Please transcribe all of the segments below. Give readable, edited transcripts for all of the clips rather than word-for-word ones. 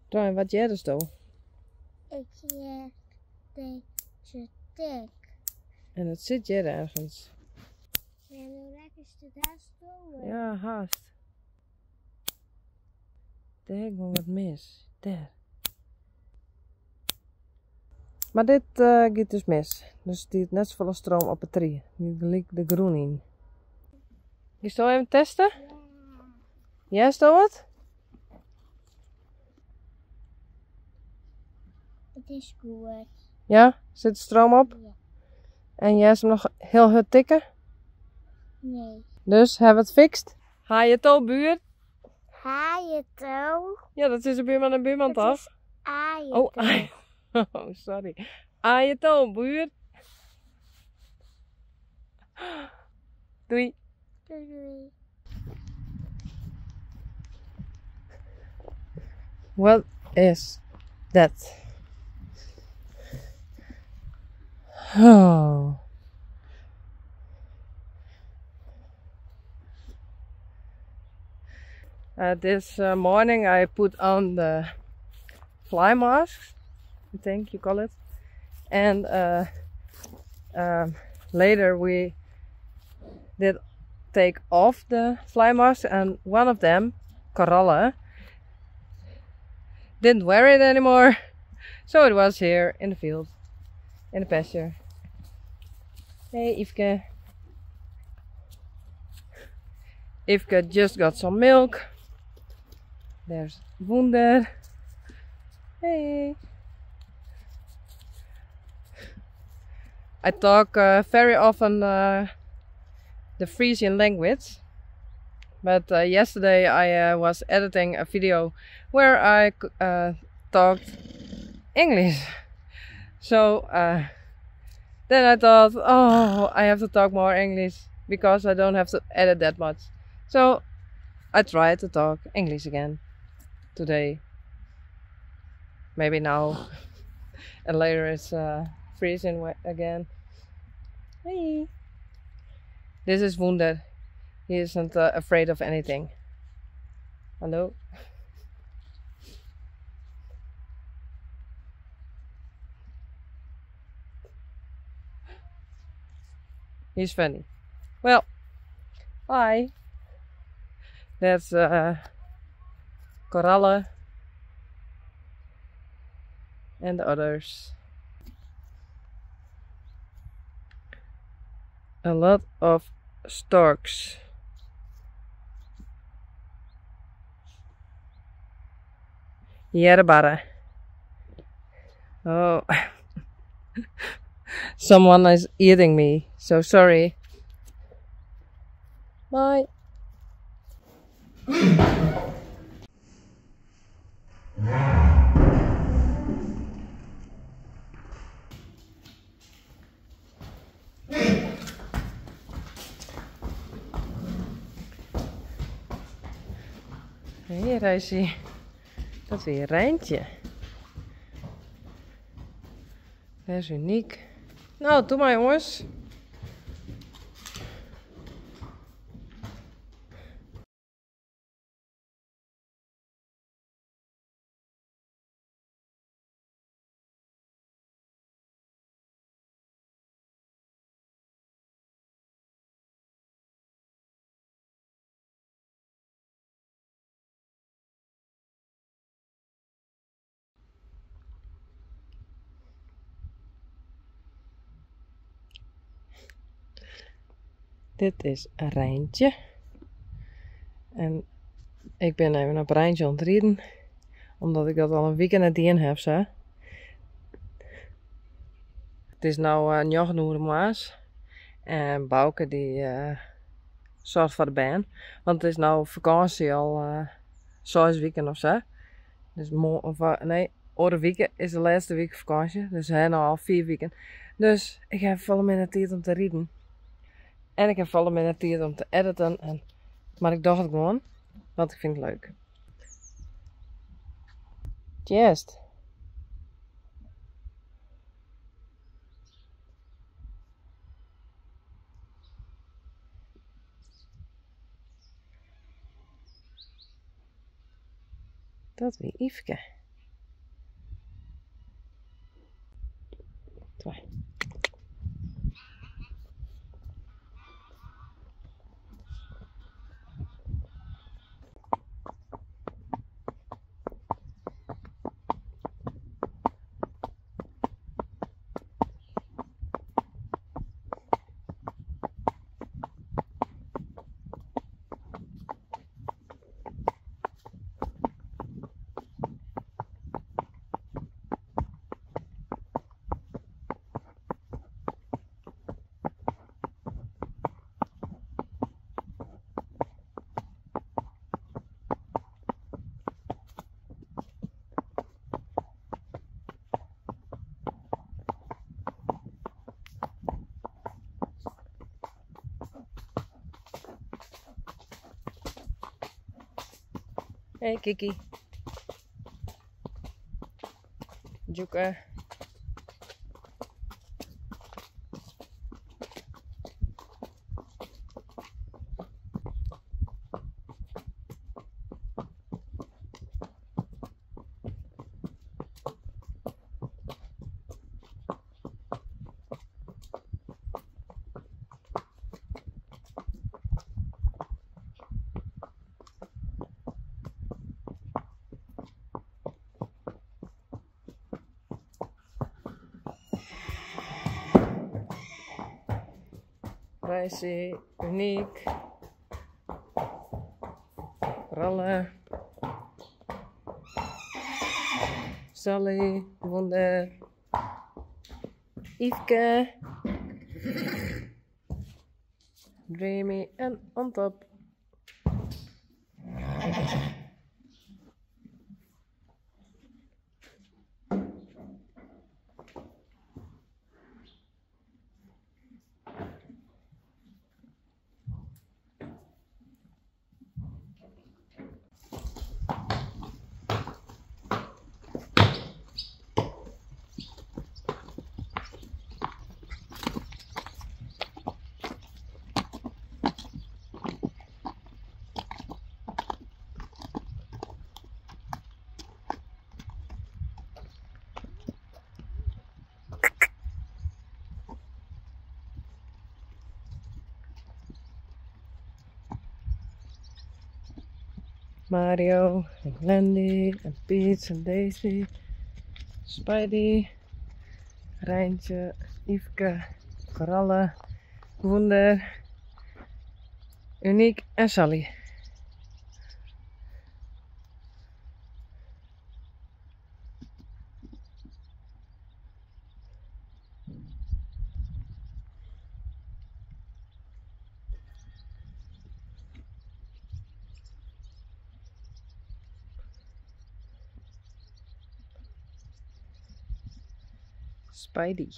Troin, wat jij dus toch? Ik zie deze tik. En het zit jij ergens. En hoe lekker is het daar stomen? Ja, haast. Daar heb ik wel wat mis. Daar. Maar dit gaat dus mis. Dus die heeft net zoveel stroom op het tree. Nu ligt de groen in. Je zou even testen? Ja. Ja, is dat wat? Het is goed. Ja, zit de stroom op? Ja. En jij is hem nog heel hard tikken? Nee. Dus hebben we het fixt? Ga je het al, buurt? Ga je toch? Ja, dat is een buurman en buurman Het toch? is aaien Oh, toch? oh, sorry. Aan je toon, buurt. Doei. Doei doei. What is that? Oh. This morning I put on the fly mask, I think you call it, and later we did take off the fly mask, and one of them, Corolla, didn't wear it anymore, so it was here in the field, in the pasture. Hey Yveske. Yveske just got some milk. There's Wunder. Hey. I talk very often the Frisian language, but yesterday I was editing a video where I talked English. So then I thought, oh, I have to talk more English because I don't have to edit that much. So I tried to talk English again today. Maybe now. And later it's freezing again. Hey. This is Wunder. He isn't afraid of anything. Hallo. He's funny. Well, hi. That's Coralle and the others. A lot of storks. Yerbara. Oh. Someone is eating me, so sorry. Bye. Hier is hij. Dat is weer Rijntje. Dat is uniek. Nou, doe maar jongens. Dit is een Rijntje. En ik ben even op Rijntje aan het rijden. Omdat ik dat al een weekend aan het heb. Zo. Het is nu 9 uur maas. En Bouke die zorgt voor de baan. Want het is nou vakantie al 6 weken of zo. Dus over weken is de laatste week vakantie. Dus hij nou al 4 weken. Dus ik heb volle mijn tijd om te rijden. En ik heb volle mijn tijd om te editen. Maar ik dacht het gewoon. Want ik vind het leuk. Just. Dat weer Yveske. Twee. Hey Kiki. Joeken. Wijsie, Uniek. Ralle. Sally, Wonder. Yveske. Dreamy en On Top. Mario en Landy en Piet en Daisy, Spidey, Rijntje, Yveske, Coralle, Wonder, Uniek en Sally. Spidey.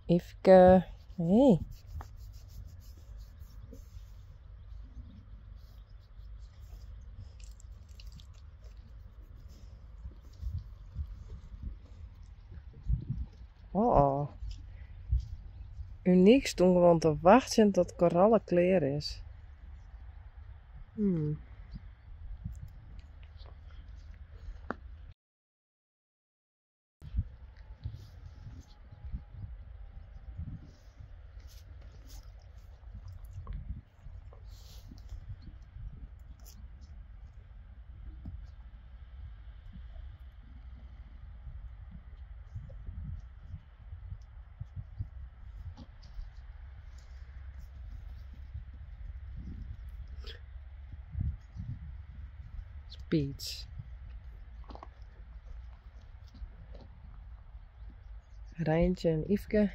Yveske. Hey. Oh. Uniek stond gewoon te wachten tot Coralle klaar is. Piet. Rijntje en Yveske.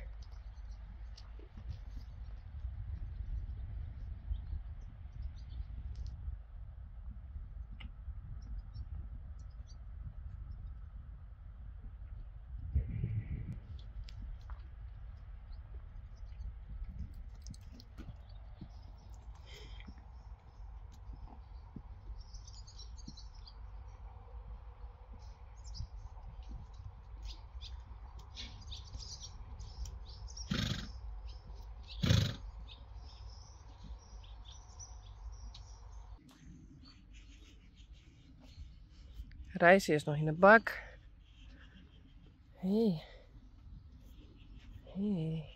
Rijst is nog in de bak. Hey. Hey.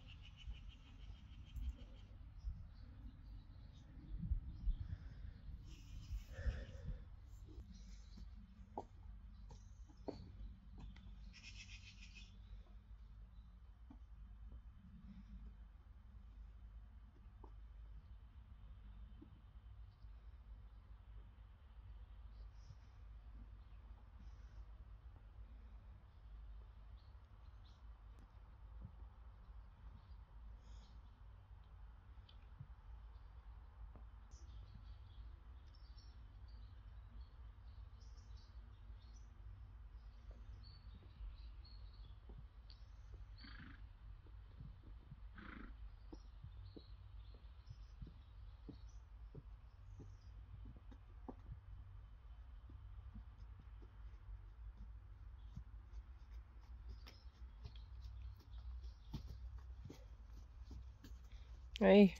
Hey.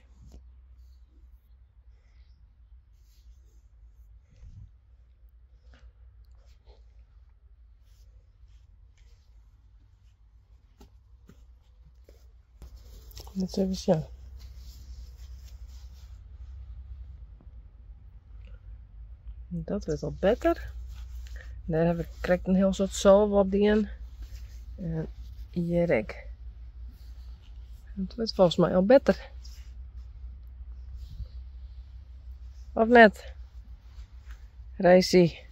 Dat is even zo. Dat wordt al beter. Daar heb ik krijg een heel soort zalf op die in. En hier ik. Het wordt volgens mij al beter. Of net? Rijsie.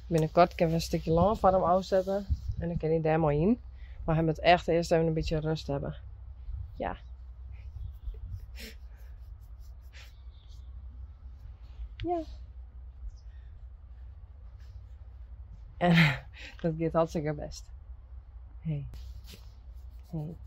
Binnenkort kan we een stukje langer voor hem uitzetten. En dan kan hij daar maar in. Maar hij moet echt eerst even een beetje rust hebben. Ja. Ja. En dat gaat hartstikke best. Hey. Hey.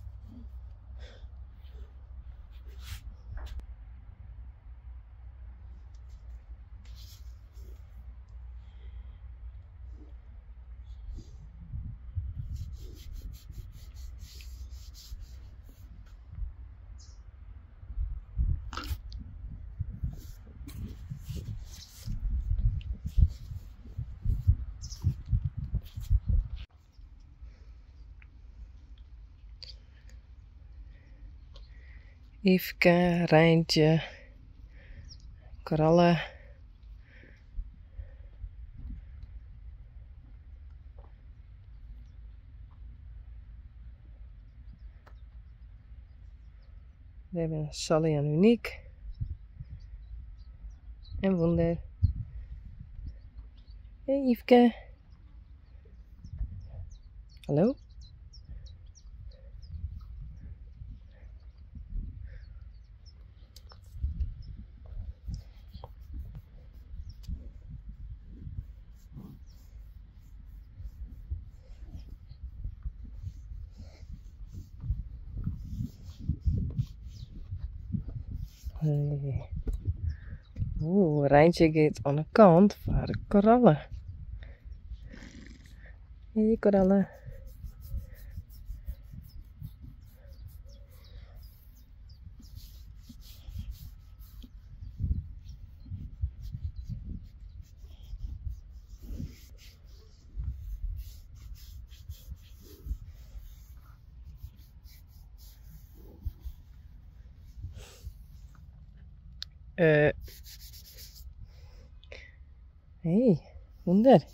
Yveske, Rijntje, Coralle. We hebben Sally en Uniek. En Wonder. Hey Yveske. Hallo? Hey. Oeh, Rijntje gaat aan de kant voor de korallen. Hey korallen. Hey, Wonder.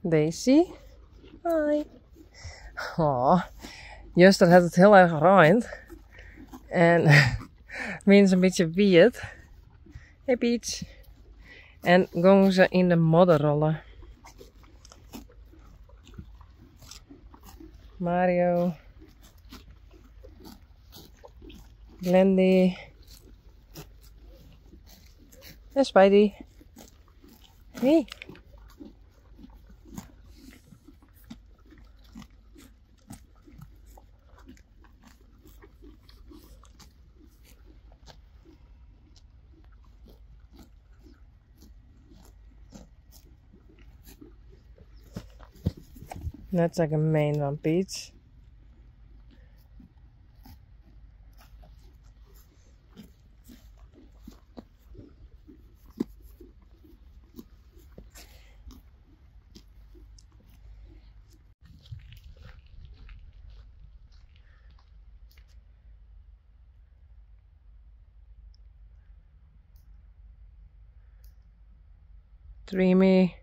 Daisy. Hoi. Oh, Juster had het heel erg geregend. En Mien is een beetje weird. Hey Peach. En gingen ze in de modder rollen. Mario. Glendy. En Spidey. Hey. Net zo gemeen van Peach. Dreamy.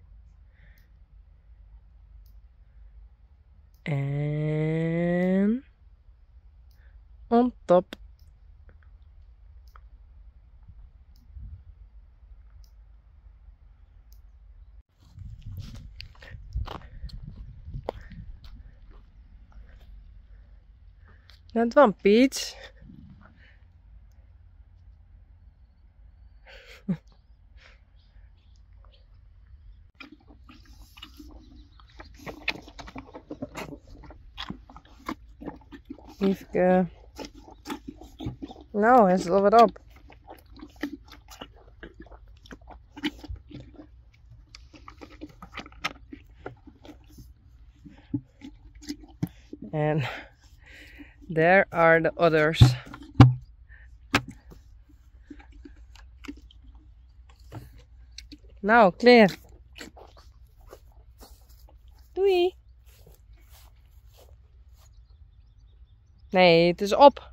En on top. Net van Peach. Liefke. Nou, hij is er wat op. And there are the others. Nou, klaar. Doei. Nee, het is op.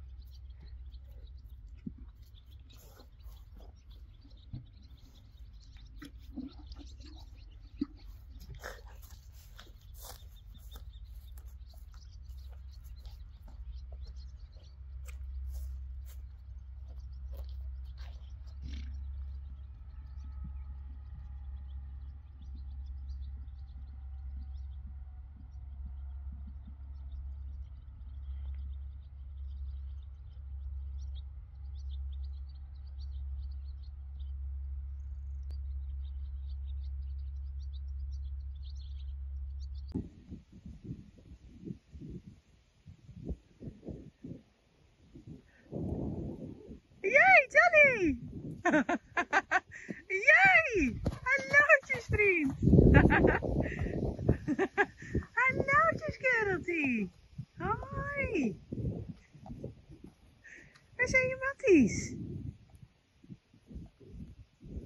Yay, Johnny! Yay! Hallootjes, vriend! Hallootjes, kereltje! Hoi! Waar zijn je matties?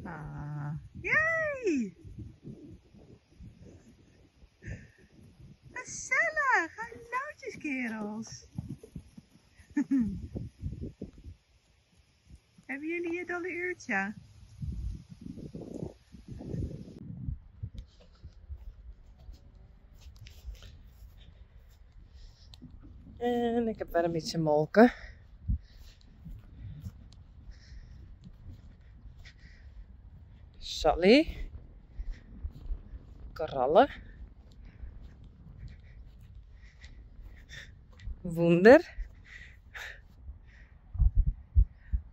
Ah, yay! Gezellig! Hallootjes, kerels! Hebben jullie het al een uurtje? En ik heb wel een beetje molken. Sally. Korallen. Wunder.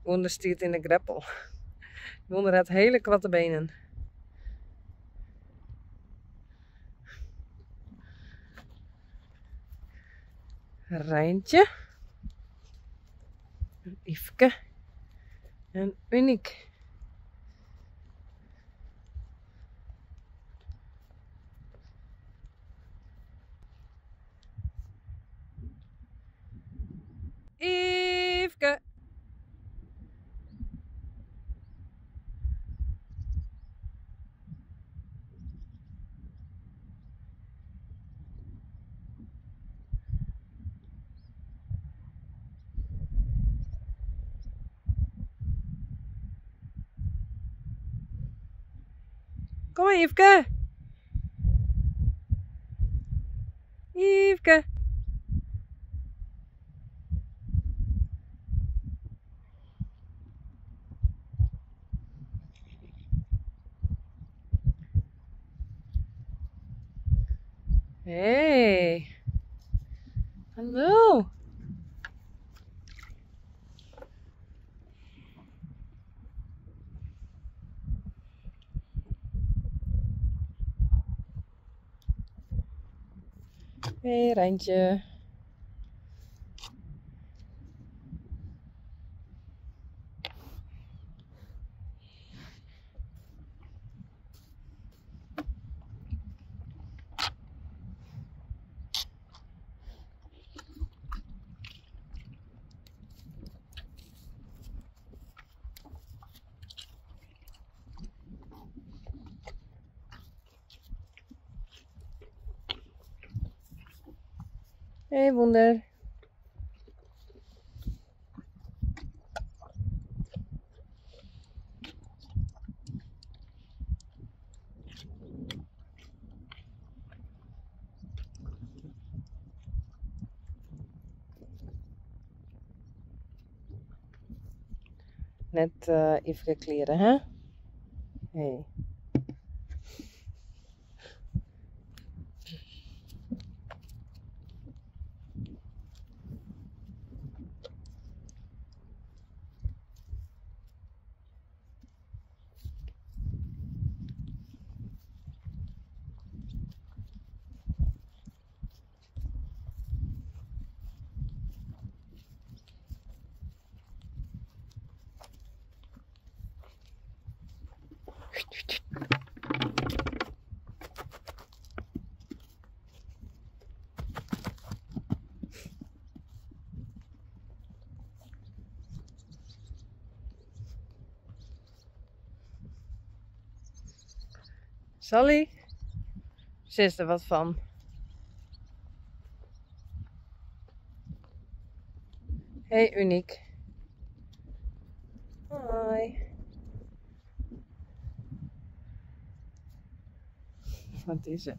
Wunder stiert in de greppel. Wunder had hele kwatte benen. Rijntje. Yveske. En Uniek. Yveske. Kom maar, Yveske. Yveske. Hey. Hallo. Hey Rijntje. Hey Wonder. Net even kleren, hè? Hey. Sally? Ze is er wat van. Hey Uniek. Hoi. Wat is het?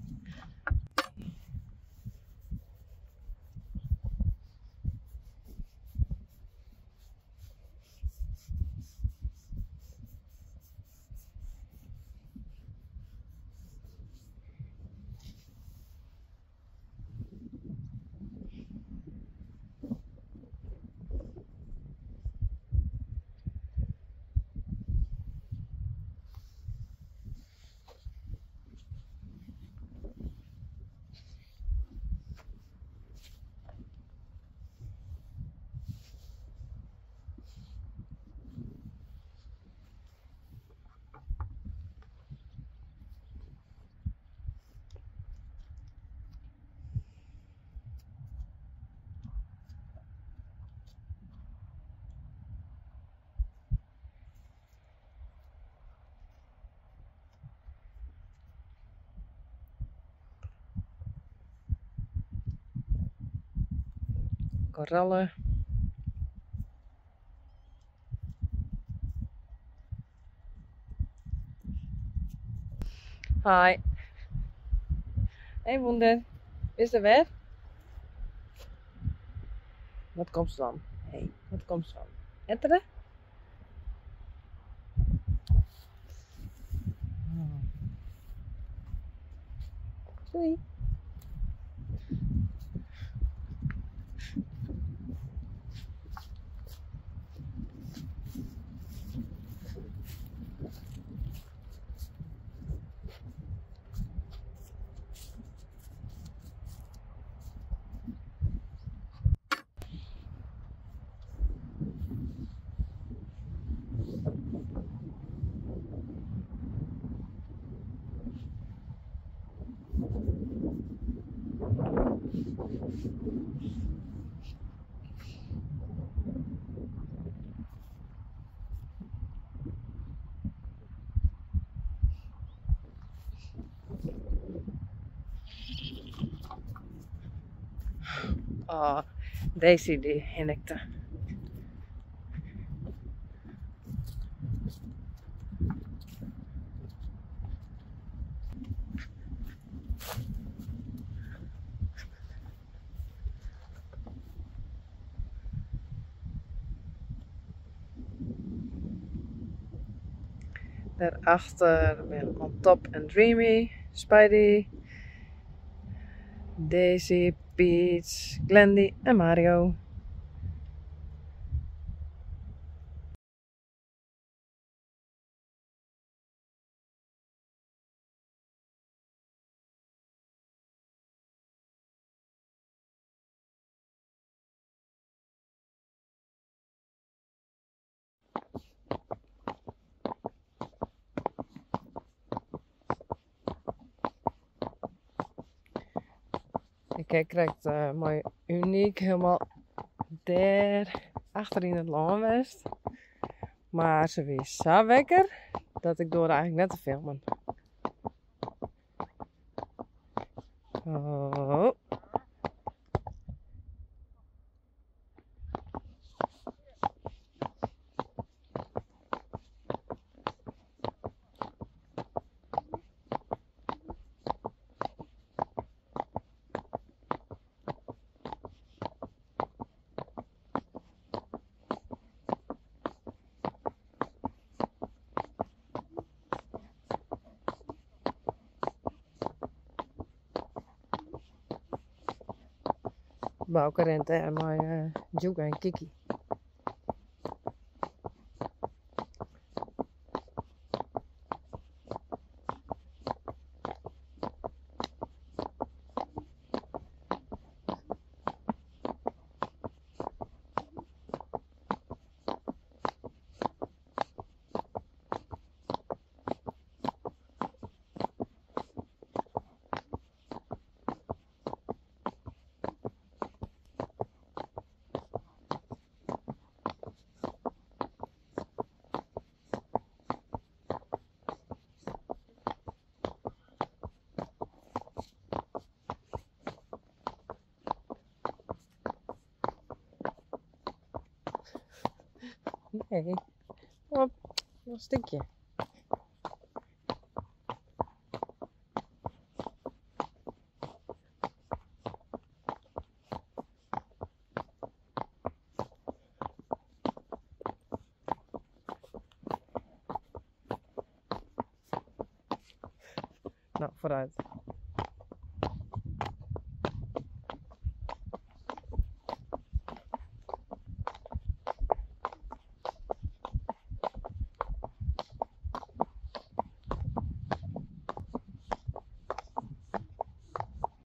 Korallen. Hi. Hey Wonder. Is er weer? Wat komt ze dan? Hey, wat komt ze dan? Etteren? Doei. Oh, Daisy die hinnikte. Daarachter ben On Top and Dreamy, Spidey, Daisy, Peach, Glendy en Mario. Ik krijg mooi uniek helemaal daar achter in het land. Maar ze was zo wekker dat ik door eigenlijk net te filmen. Oh. Bouke rent er maar Juga en Kiki. Nee, hop, nog een stukje. Nou, vooruit.